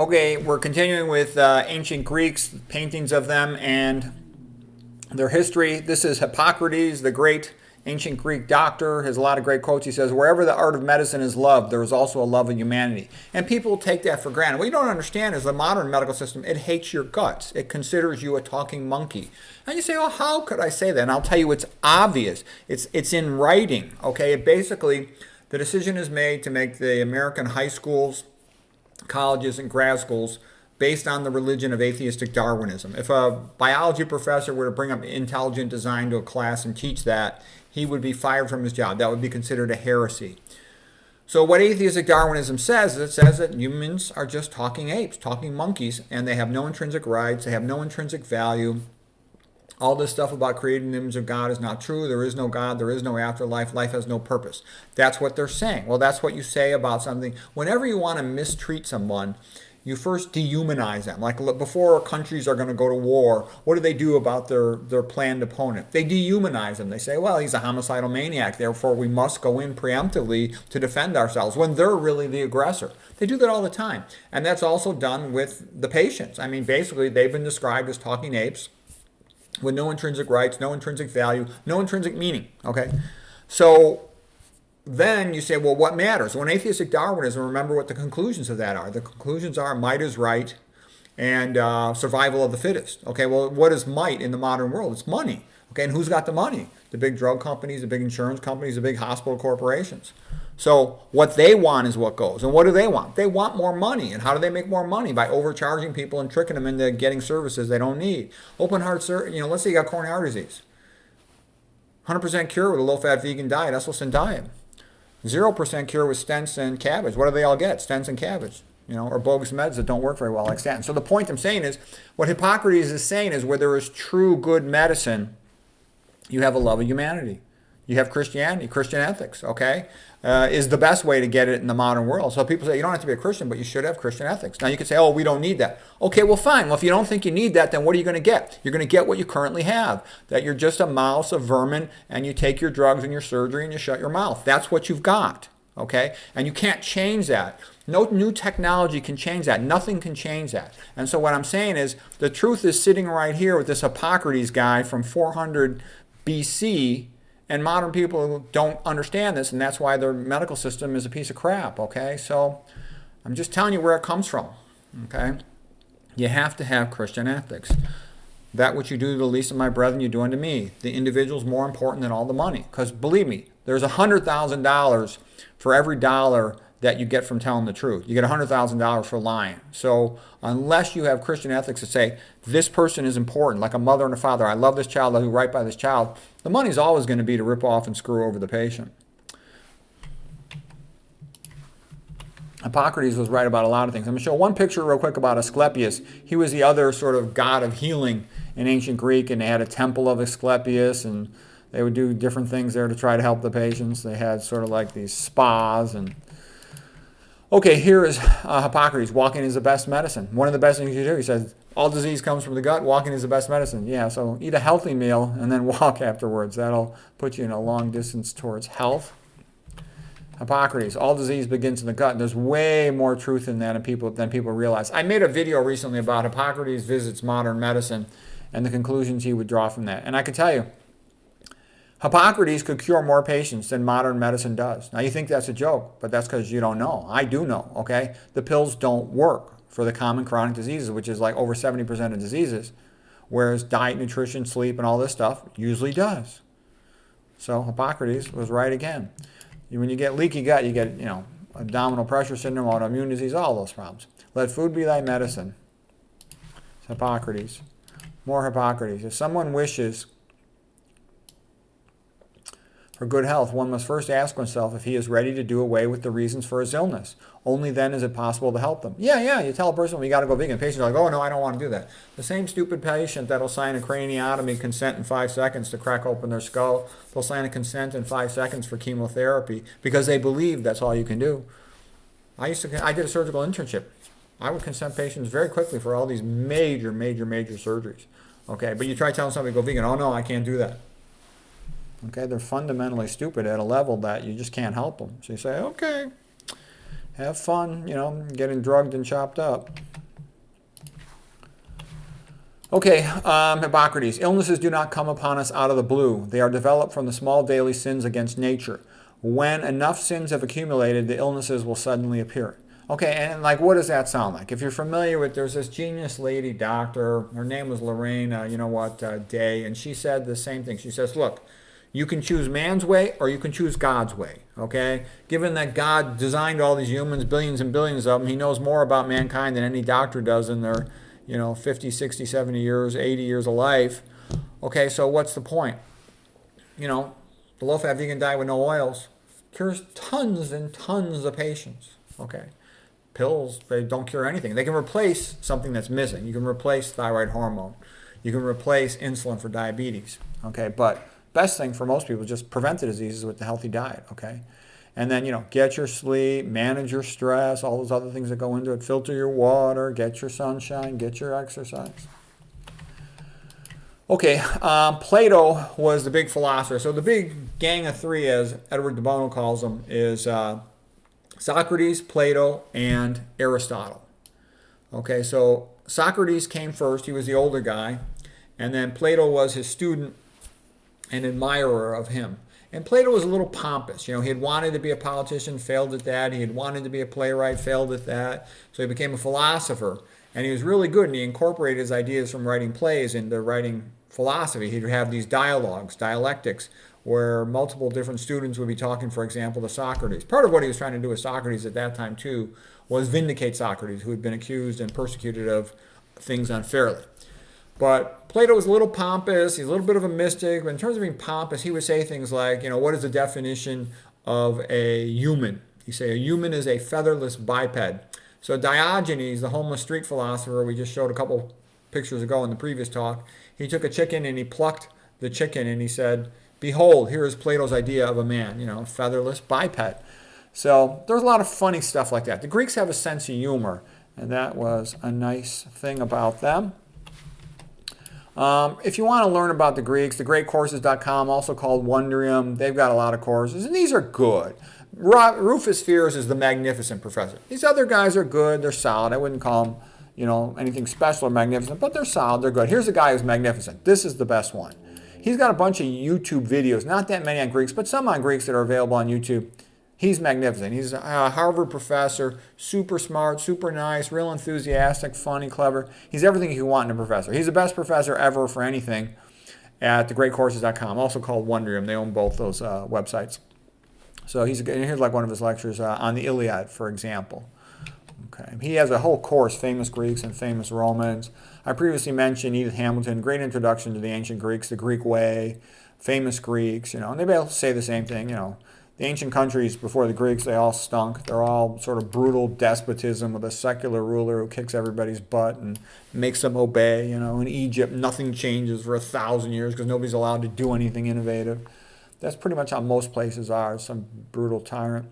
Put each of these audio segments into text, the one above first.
Okay, we're continuing with ancient Greeks, paintings of them, and their history. This is Hippocrates, the great ancient Greek doctor. Has a lot of great quotes. He says, wherever the art of medicine is loved, there is also a love of humanity. And people take that for granted. What you don't understand is the modern medical system, it hates your guts. It considers you a talking monkey. And you say, oh, how could I say that? And I'll tell you, it's obvious. It's in writing, okay? It basically, the decision is made to make the American high schools, colleges, and grad schools based on the religion of atheistic Darwinism. If a biology professor were to bring up intelligent design to a class and teach that, he would be fired from his job. That would be considered a heresy. So what atheistic Darwinism says is it says that humans are just talking apes, talking monkeys, and they have no intrinsic rights, they have no intrinsic value. All this stuff about creating the image of God is not true. There is no God. There is no afterlife. Life has no purpose. That's what they're saying. Well, that's what you say about something. Whenever you want to mistreat someone, you first dehumanize them. Like before countries are going to go to war, what do they do about their planned opponent? They dehumanize them. They say, well, he's a homicidal maniac, therefore we must go in preemptively to defend ourselves, when they're really the aggressor. They do that all the time. And that's also done with the patients. I mean, basically, they've been described as talking apes with no intrinsic rights, no intrinsic value, no intrinsic meaning, okay? So then you say, well, what matters? Well, in atheistic Darwinism, remember what the conclusions of that are. The conclusions are might is right and survival of the fittest. Okay, well, what is might in the modern world? It's money. Okay, and who's got the money? The big drug companies, the big insurance companies, the big hospital corporations. So what they want is what goes. And what do they want? They want more money. And how do they make more money? By overcharging people and tricking them into getting services they don't need. Open heart surgery, let's say you got coronary artery disease. 100% cure with a low-fat vegan diet, Esselstyn diet. 0% cure with stents and cabbage. What do they all get? Stents and cabbage. Or bogus meds that don't work very well, like statins. So the point I'm saying is, what Hippocrates is saying is where there is true good medicine, you have a love of humanity. You have Christianity, Christian ethics, okay, is the best way to get it in the modern world. So people say, you don't have to be a Christian, but you should have Christian ethics. Now you could say, oh, we don't need that. Okay, well, fine. Well, if you don't think you need that, then what are you going to get? You're going to get what you currently have, that you're just a mouse of vermin, and you take your drugs and your surgery and you shut your mouth. That's what you've got, okay? And you can't change that. No new technology can change that. Nothing can change that. And so what I'm saying is the truth is sitting right here with this Hippocrates guy from 400 BC, and modern people don't understand this, and that's why their medical system is a piece of crap, okay? So I'm just telling you where it comes from, okay? You have to have Christian ethics. That which you do to the least of my brethren, you do unto me. The individual is more important than all the money. Because believe me, there's $100,000 for every dollar that you get from telling the truth. You get $100,000 for lying. So unless you have Christian ethics that say, this person is important, like a mother and a father, I love this child, I do right by this child, the money's always going to be to rip off and screw over the patient. Hippocrates was right about a lot of things. I'm going to show one picture real quick about Asclepius. He was the other sort of god of healing in ancient Greek, and they had a temple of Asclepius, and they would do different things there to try to help the patients. They had sort of like these spas and... Okay, here is Hippocrates. Walking is the best medicine. One of the best things you do, he says, all disease comes from the gut. Walking is the best medicine. Yeah, so eat a healthy meal and then walk afterwards. That'll put you in a long distance towards health. Hippocrates, all disease begins in the gut. There's way more truth in that than people realize. I made a video recently about Hippocrates visits modern medicine and the conclusions he would draw from that. And I can tell you, Hippocrates could cure more patients than modern medicine does. Now, you think that's a joke, but that's because you don't know. I do know, okay? The pills don't work for the common chronic diseases, which is like over 70% of diseases, whereas diet, nutrition, sleep, and all this stuff usually does. So Hippocrates was right again. When you get leaky gut, you get, abdominal pressure syndrome, autoimmune disease, all those problems. Let food be thy medicine. It's Hippocrates. More Hippocrates. If someone wishes for good health, one must first ask oneself if he is ready to do away with the reasons for his illness. Only then is it possible to help them. Yeah, you tell a person, well, you got to go vegan. The patient's like, oh, no, I don't want to do that. The same stupid patient that'll sign a craniotomy consent in 5 seconds to crack open their skull, they'll sign a consent in 5 seconds for chemotherapy because they believe that's all you can do. I did a surgical internship. I would consent patients very quickly for all these major surgeries. Okay, but you try telling somebody to go vegan, oh, no, I can't do that. Okay, they're fundamentally stupid at a level that you just can't help them. So you say, okay, have fun, getting drugged and chopped up. Okay, Hippocrates. Illnesses do not come upon us out of the blue. They are developed from the small daily sins against nature. When enough sins have accumulated, the illnesses will suddenly appear. Okay, and like, what does that sound like? If you're familiar with, there's this genius lady doctor. Her name was Lorraine, Day, and she said the same thing. She says, look, you can choose man's way or you can choose God's way, okay? Given that God designed all these humans, billions and billions of them, he knows more about mankind than any doctor does in their 50, 60, 70 years, 80 years of life. Okay, so what's the point? The low-fat vegan diet with no oils cures tons and tons of patients. Okay, pills, they don't cure anything. They can replace something that's missing. You can replace thyroid hormone. You can replace insulin for diabetes. Okay, but best thing for most people is just prevent the diseases with the healthy diet. Okay, and then get your sleep, manage your stress, all those other things that go into it. Filter your water, get your sunshine, get your exercise. Okay, Plato was the big philosopher. So the big gang of three, as Edward de Bono calls them, is Socrates, Plato, and Aristotle. Okay, so Socrates came first. He was the older guy. And then Plato was his student and admirer of him. And Plato was a little pompous. He had wanted to be a politician, failed at that. He had wanted to be a playwright, failed at that. So he became a philosopher. And he was really good, and he incorporated his ideas from writing plays into writing philosophy. He'd have these dialogues, dialectics, where multiple different students would be talking, for example, to Socrates. Part of what he was trying to do with Socrates at that time, too, was vindicate Socrates, who had been accused and persecuted of things unfairly. But Plato was a little pompous. He's a little bit of a mystic. But in terms of being pompous, he would say things like, what is the definition of a human? He'd say a human is a featherless biped. So Diogenes, the homeless street philosopher we just showed a couple pictures ago in the previous talk, he took a chicken and he plucked the chicken and he said, behold, here is Plato's idea of a man, featherless biped. So there's a lot of funny stuff like that. The Greeks have a sense of humor, and that was a nice thing about them. If you want to learn about the Greeks, thegreatcourses.com, also called Wondrium, they've got a lot of courses, and these are good. Rufus Fears is the magnificent professor. These other guys are good. They're solid. I wouldn't call them, anything special or magnificent, but they're solid. They're good. Here's a guy who's magnificent. This is the best one. He's got a bunch of YouTube videos, not that many on Greeks, but some on Greeks that are available on YouTube. He's magnificent. He's a Harvard professor, super smart, super nice, real enthusiastic, funny, clever. He's everything you want in a professor. He's the best professor ever for anything at thegreatcourses.com, also called Wondrium. They own both those websites. So here's like one of his lectures on the Iliad, for example. Okay. He has a whole course, Famous Greeks and Famous Romans. I previously mentioned Edith Hamilton, great introduction to the ancient Greeks, the Greek way, famous Greeks, and they all say the same thing, The ancient countries before the Greeks, they all stunk. They're all sort of brutal despotism with a secular ruler who kicks everybody's butt and makes them obey. In Egypt, nothing changes for 1,000 years because nobody's allowed to do anything innovative. That's pretty much how most places are, some brutal tyrant.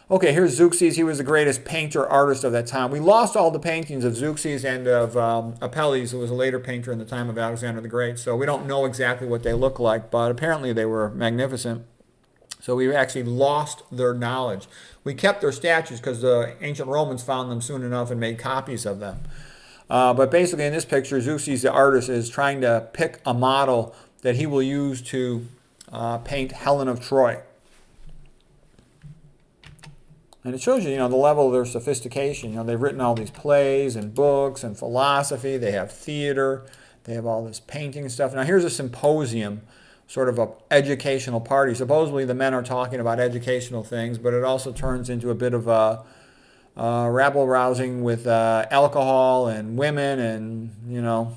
Okay, here's Zeuxis. He was the greatest painter, artist of that time. We lost all the paintings of Zeuxis and of Apelles, who was a later painter in the time of Alexander the Great. So we don't know exactly what they look like, but apparently they were magnificent. So we actually lost their knowledge. We kept their statues because the ancient Romans found them soon enough and made copies of them. But basically in this picture, Zeuxis, the artist, is trying to pick a model that he will use to paint Helen of Troy. And it shows you, the level of their sophistication. They've written all these plays and books and philosophy. They have theater. They have all this painting and stuff. Now here's a symposium, sort of an educational party. Supposedly the men are talking about educational things, but it also turns into a bit of a rabble-rousing with alcohol and women and,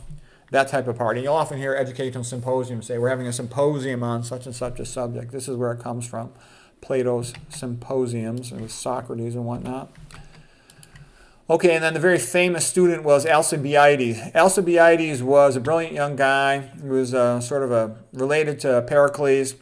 that type of party. You'll often hear educational symposiums say, we're having a symposium on such and such a subject. This is where it comes from. Plato's symposiums with Socrates and whatnot. Okay, and then the very famous student was Alcibiades. Alcibiades was a brilliant young guy. He was related to Pericles,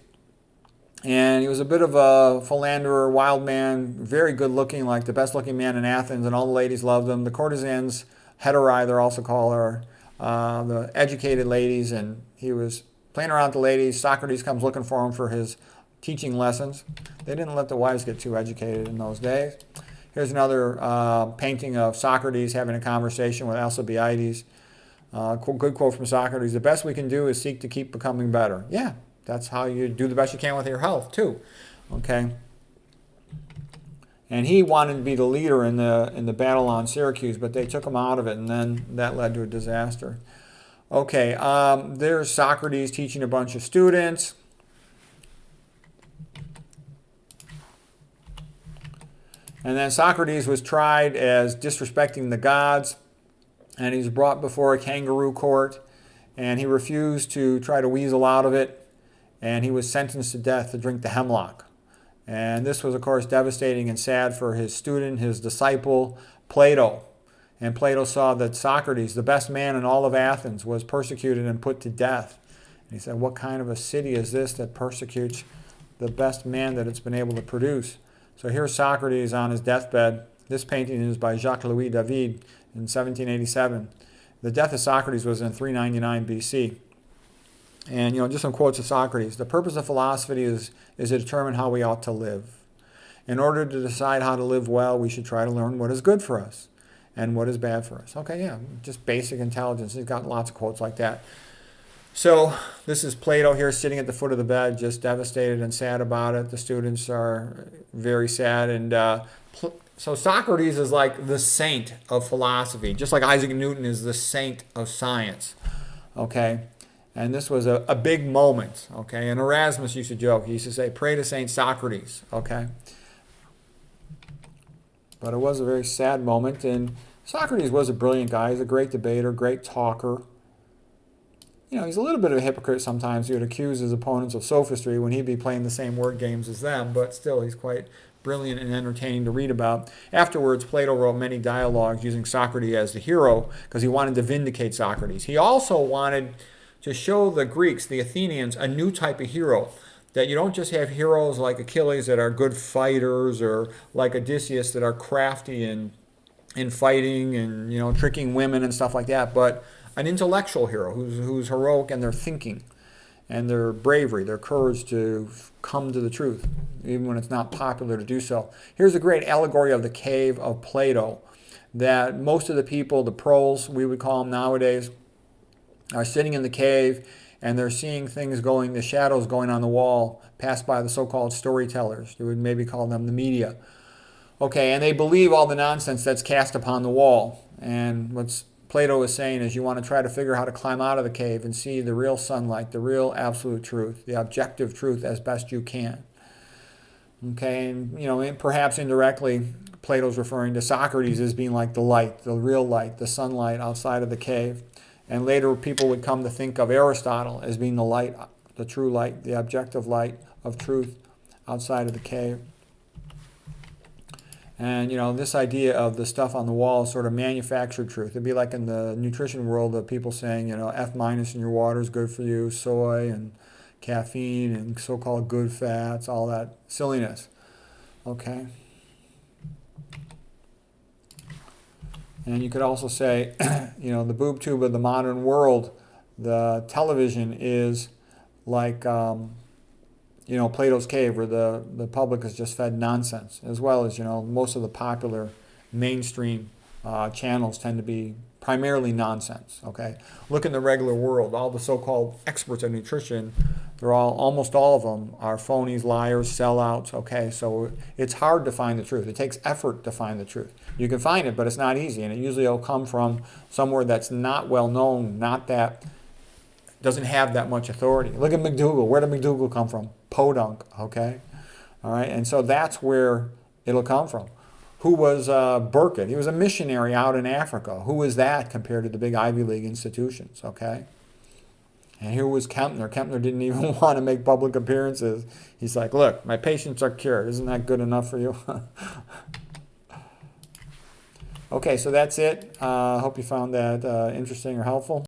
and he was a bit of a philanderer, wild man, very good looking, like the best looking man in Athens, and all the ladies loved him. The courtesans, heterae, they're also called, are the educated ladies, and he was playing around with the ladies. Socrates comes looking for him for his teaching lessons. They didn't let the wives get too educated in those days. Here's another painting of Socrates having a conversation with Alcibiades. Good quote from Socrates: "The best we can do is seek to keep becoming better." Yeah, that's how you do the best you can with your health too. Okay. And he wanted to be the leader in the battle on Syracuse, but they took him out of it, and then that led to a disaster. Okay, there's Socrates teaching a bunch of students. And then Socrates was tried as disrespecting the gods, and he was brought before a kangaroo court, and he refused to try to weasel out of it, and he was sentenced to death to drink the hemlock. And this was, of course, devastating and sad for his student, his disciple, Plato. And Plato saw that Socrates, the best man in all of Athens, was persecuted and put to death. And he said, what kind of a city is this that persecutes the best man that it's been able to produce? So here's Socrates on his deathbed. This painting is by Jacques-Louis David in 1787. The death of Socrates was in 399 BC. And, just some quotes of Socrates. "The purpose of philosophy is to determine how we ought to live. In order to decide how to live well, we should try to learn what is good for us and what is bad for us." Okay, yeah, just basic intelligence. He's got lots of quotes like that. So this is Plato here sitting at the foot of the bed, just devastated and sad about it. The students are very sad. And so Socrates is like the saint of philosophy, just like Isaac Newton is the saint of science. Okay. And this was a big moment, okay? And Erasmus used to joke. He used to say, "Pray to Saint Socrates," okay? But it was a very sad moment. And Socrates was a brilliant guy. He's a great debater, great talker. He's a little bit of a hypocrite sometimes. He would accuse his opponents of sophistry when he'd be playing the same word games as them. But still, he's quite brilliant and entertaining to read about. Afterwards, Plato wrote many dialogues using Socrates as the hero because he wanted to vindicate Socrates. He also wanted to show the Greeks, the Athenians, a new type of hero. That you don't just have heroes like Achilles that are good fighters, or like Odysseus that are crafty in fighting and tricking women and stuff like that, but an intellectual hero who's heroic in their thinking and their bravery, their courage to come to the truth, even when it's not popular to do so. Here's a great allegory of the cave of Plato that most of the people, the proles, we would call them nowadays, are sitting in the cave, and they're seeing things going, the shadows going on the wall, passed by the so-called storytellers. You would maybe call them the media. Okay, and they believe all the nonsense that's cast upon the wall. And what Plato is saying is you want to try to figure out how to climb out of the cave and see the real sunlight, the real absolute truth, the objective truth as best you can. Okay, and perhaps indirectly, Plato's referring to Socrates as being like the light, the real light, the sunlight outside of the cave. And later people would come to think of Aristotle as being the light, the true light, the objective light of truth outside of the cave. And, this idea of the stuff on the wall is sort of manufactured truth. It'd be like in the nutrition world of people saying, F- in your water is good for you, soy and caffeine and so-called good fats, all that silliness. Okay. And you could also say, the boob tube of the modern world, the television is like, Plato's cave, where the public is just fed nonsense, as well as, most of the popular mainstream channels tend to be primarily nonsense, okay? Look in the regular world, all the so-called experts in nutrition, almost all of them are phonies, liars, sellouts, okay? So it's hard to find the truth. It takes effort to find the truth. You can find it, but it's not easy, and it usually will come from somewhere that's not well known, doesn't have that much authority. Look at McDougal. Where did McDougal come from? Podunk, okay? All right, and so that's where it'll come from. Who was Burkitt? He was a missionary out in Africa. Who was that compared to the big Ivy League institutions, okay? And here was Kempner. Kempner didn't even want to make public appearances. He's like, look, my patients are cured. Isn't that good enough for you? Okay, so that's it. I hope you found that interesting or helpful.